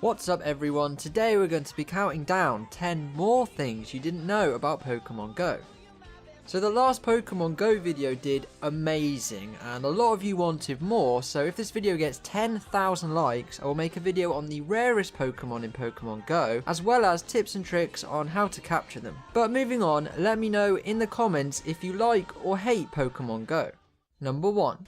What's up everyone, today we're going to be counting down 10 more things you didn't know about Pokemon Go. So the last Pokemon Go video did amazing and a lot of you wanted more, so if this video gets 10,000 likes I will make a video on the rarest Pokemon in Pokemon Go as well as tips and tricks on how to capture them. But moving on, let me know in the comments if you like or hate Pokemon Go. Number 1.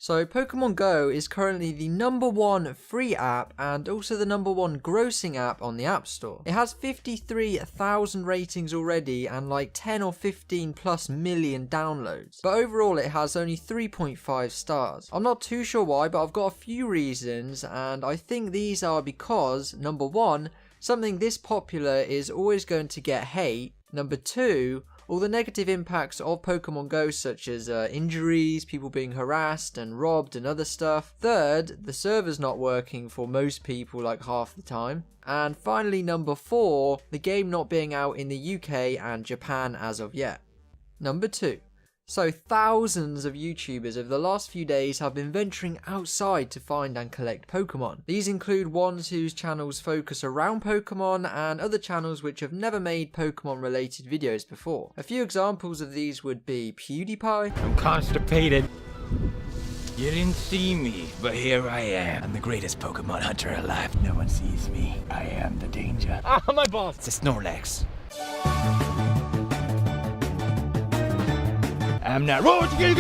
So Pokemon Go is currently the #1 free app and also the #1 grossing app on the App Store. It has 53,000 ratings already and like 10 or 15 plus million downloads. But overall it has only 3.5 stars. I'm not too sure why, but I've got a few reasons and I think these are because number 1, something this popular is always going to get hate. Number 2, all the negative impacts of Pokemon Go such as injuries, people being harassed and robbed and other stuff. Third, the server's not working for most people like half the time. And finally number 4, the game not being out in the UK and Japan as of yet. Number 2. So thousands of YouTubers over the last few days have been venturing outside to find and collect Pokemon. These include ones whose channels focus around Pokemon and other channels which have never made Pokemon related videos before. A few examples of these would be PewDiePie. I'm constipated. You didn't see me, but here I am. I'm the greatest Pokemon hunter alive. No one sees me. I am the danger. Ah, my balls! It's a Snorlax. I'm not. Oh, get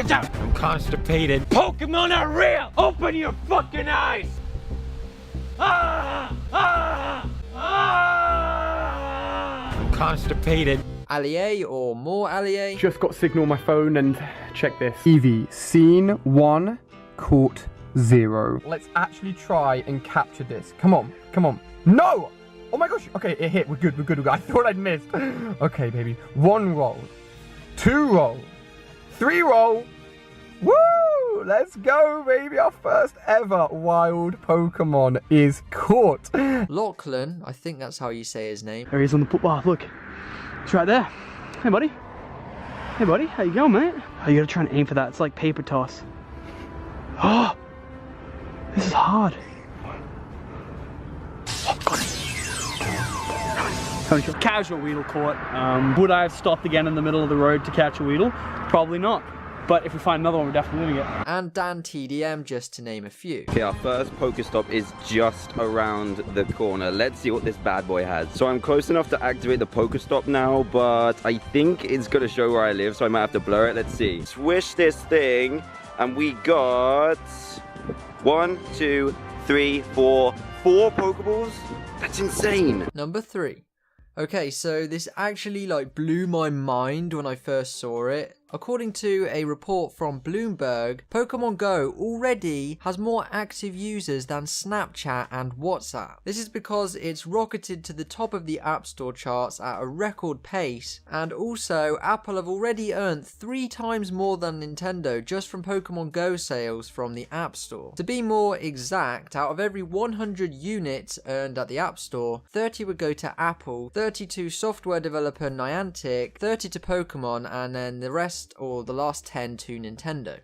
down! I'm constipated. Pokemon are real! Open your fucking eyes! I'm constipated. Allier or more Allier. Just got signal on my phone and check this. Eevee, scene 1, caught 0. Let's actually try and capture this. Come on. No! Oh my gosh. Okay, it hit. We're good. I thought I'd missed. Okay, baby. 1 roll. 2 roll. 3 roll. Woo! Let's go, baby. Our first ever wild Pokemon is caught. Lachlan, I think that's how you say his name. There he is on the football. Look. It's right there. Hey, buddy. Hey, buddy. How you going, mate? Oh, you gotta try and aim for that. It's like paper toss. Oh! This is hard. Oh, got it. Casual Weedle caught. Would I have stopped again in the middle of the road to catch a Weedle? Probably not. But if we find another one, we're definitely doing it. And Dan TDM, just to name a few. Okay, our first Pokestop is just around the corner. Let's see what this bad boy has. So I'm close enough to activate the Pokestop now, but I think it's gonna show where I live, so I might have to blur it. Let's see. Swish this thing, and we got 1, 2, 3, 4 Pokeballs? That's insane. Number 3. Okay, so this actually blew my mind when I first saw it. According to a report from Bloomberg, Pokemon Go already has more active users than Snapchat and WhatsApp. This is because it's rocketed to the top of the App Store charts at a record pace, and also Apple have already earned 3 times more than Nintendo just from Pokemon Go sales from the App Store. To be more exact, out of every 100 units earned at the App Store, 30 would go to Apple, 30 to software developer Niantic, 30 to Pokemon, and then the rest or the last 10 to Nintendo.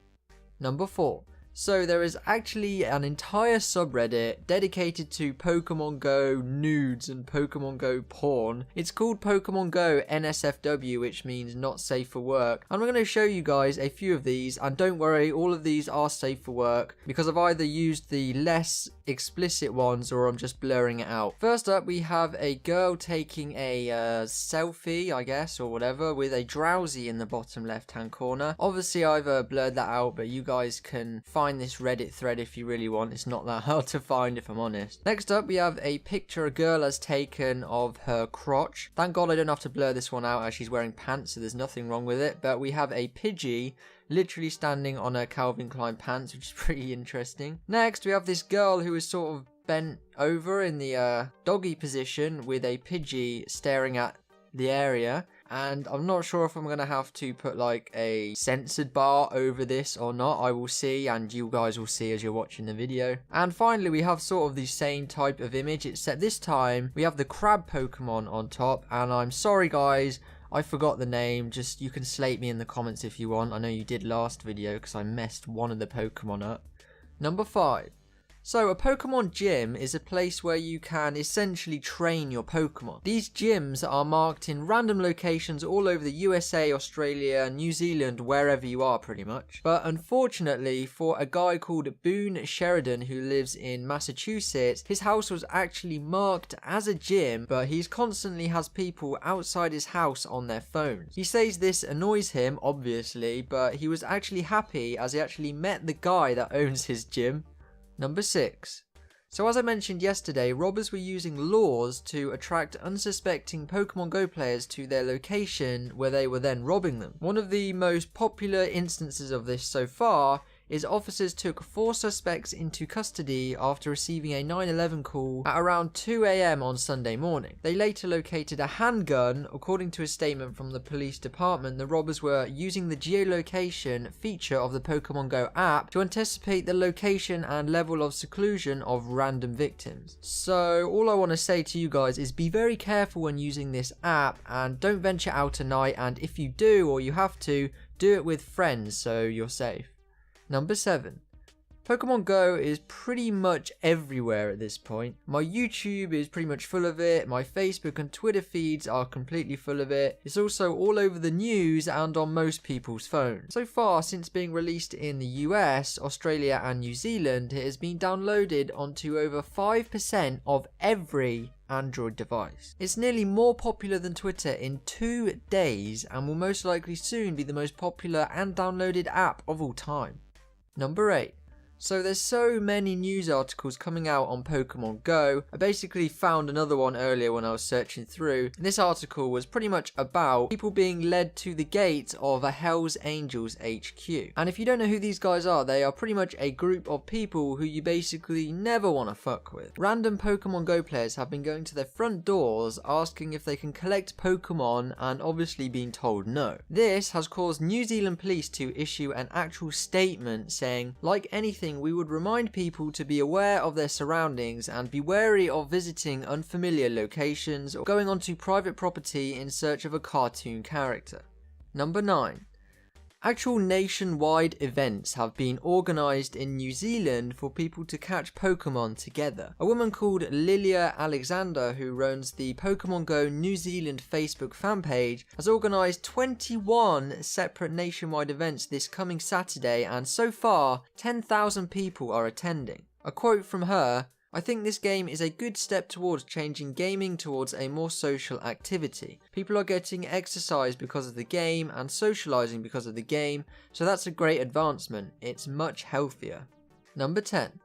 Number 4. So there is actually an entire subreddit dedicated to Pokemon Go nudes and Pokemon Go porn. It's called Pokemon Go NSFW, which means not safe for work. And I'm going to show you guys a few of these, and don't worry, all of these are safe for work because I've either used the less explicit ones or I'm just blurring it out. First up, we have a girl taking a selfie, I guess, or whatever, with a Drowsy in the bottom left hand corner. Obviously I've blurred that out, but you guys can find this Reddit thread if you really want. It's not that hard to find, if I'm honest. Next up, we have a picture a girl has taken of her crotch. Thank God I don't have to blur this one out as she's wearing pants, so there's nothing wrong with it. But we have a Pidgey literally standing on her Calvin Klein pants, which is pretty interesting. Next, we have this girl who is sort of bent over in the doggy position with a Pidgey staring at the area. And I'm not sure if I'm going to have to put a censored bar over this or not. I will see, and you guys will see as you're watching the video. And finally, we have sort of the same type of image, except this time we have the crab Pokemon on top. And I'm sorry guys, I forgot the name. Just, you can slate me in the comments if you want. I know you did last video because I messed one of the Pokemon up. Number 5. So a Pokemon gym is a place where you can essentially train your Pokemon. These gyms are marked in random locations all over the USA, Australia, New Zealand, wherever you are pretty much. But unfortunately for a guy called Boone Sheridan who lives in Massachusetts, his house was actually marked as a gym, but he constantly has people outside his house on their phones. He says this annoys him, obviously, but he was actually happy as he actually met the guy that owns his gym. Number 6. So as I mentioned yesterday, robbers were using lures to attract unsuspecting Pokemon Go players to their location where they were then robbing them. One of the most popular instances of this so far is officers took 4 suspects into custody after receiving a 911 call at around 2 AM on Sunday morning. They later located a handgun. According to a statement from the police department, the robbers were using the geolocation feature of the Pokemon Go app to anticipate the location and level of seclusion of random victims. So all I want to say to you guys is be very careful when using this app and don't venture out at night, and if you do or you have to, do it with friends so you're safe. Number 7. Pokemon Go is pretty much everywhere at this point. My YouTube is pretty much full of it, my Facebook and Twitter feeds are completely full of it. It's also all over the news and on most people's phones. So far, since being released in the US, Australia and New Zealand, it has been downloaded onto over 5% of every Android device. It's nearly more popular than Twitter in 2 days and will most likely soon be the most popular and downloaded app of all time. Number 8. So there's so many news articles coming out on Pokemon Go. I basically found another one earlier when I was searching through. And this article was pretty much about people being led to the gate of a Hells Angels HQ. And if you don't know who these guys are, they are pretty much a group of people who you basically never want to fuck with. Random Pokemon Go players have been going to their front doors asking if they can collect Pokemon and obviously being told no. This has caused New Zealand police to issue an actual statement saying, like anything, we would remind people to be aware of their surroundings and be wary of visiting unfamiliar locations or going onto private property in search of a cartoon character. Number 9. Actual nationwide events have been organised in New Zealand for people to catch Pokemon together. A woman called Lilia Alexander, who runs the Pokemon Go New Zealand Facebook fan page, has organised 21 separate nationwide events this coming Saturday, and so far 10,000 people are attending. A quote from her: "I think this game is a good step towards changing gaming towards a more social activity. People are getting exercise because of the game and socialising because of the game, so that's a great advancement. It's much healthier." Number 10.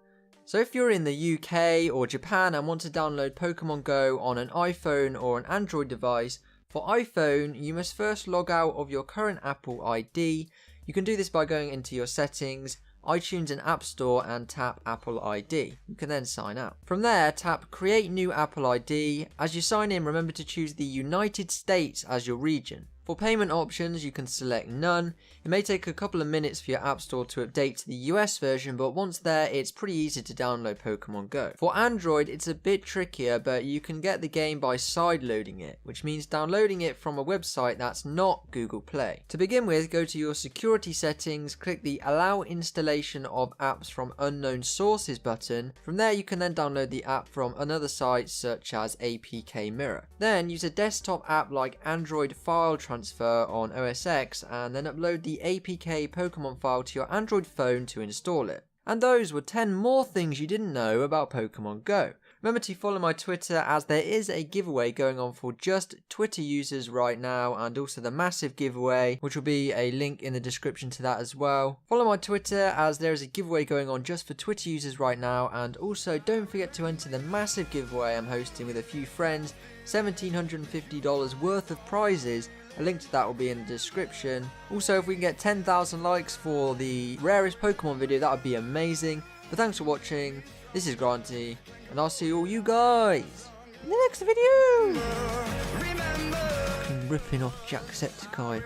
So if you're in the UK or Japan and want to download Pokemon Go on an iPhone or an Android device, for iPhone you must first log out of your current Apple ID. You can do this by going into your settings, iTunes and App Store, and tap Apple ID. You can then sign up. From there, tap Create New Apple ID. As you sign in, remember to choose the United States as your region. For payment options, you can select none. It may take a couple of minutes for your App Store to update to the US version, but once there, it's pretty easy to download Pokemon Go. For Android, it's a bit trickier, but you can get the game by sideloading it, which means downloading it from a website that's not Google Play. To begin with, go to your security settings, click the Allow Installation of Apps from Unknown Sources button. From there, you can then download the app from another site such as APK Mirror. Then use a desktop app like Android File Transfer on OS X and then upload the APK Pokemon file to your Android phone to install it. And those were 10 more things you didn't know about Pokemon Go. Remember to follow my Twitter, as there is a giveaway going on for just Twitter users right now, and also the massive giveaway, which will be a link in the description to that as well. Follow my Twitter, as there is a giveaway going on just for Twitter users right now, and also don't forget to enter the massive giveaway I'm hosting with a few friends, $1,750 worth of prizes. A link to that will be in the description. Also, if we can get 10,000 likes for the rarest Pokemon video, that would be amazing. But thanks for watching. This is Granty, and I'll see all you guys in the next video. Fucking ripping off Jacksepticeye.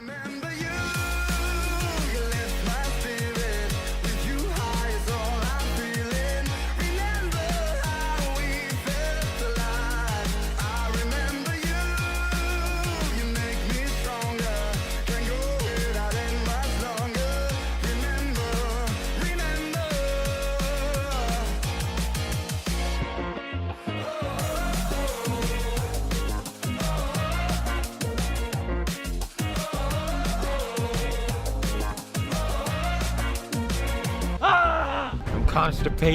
constipated.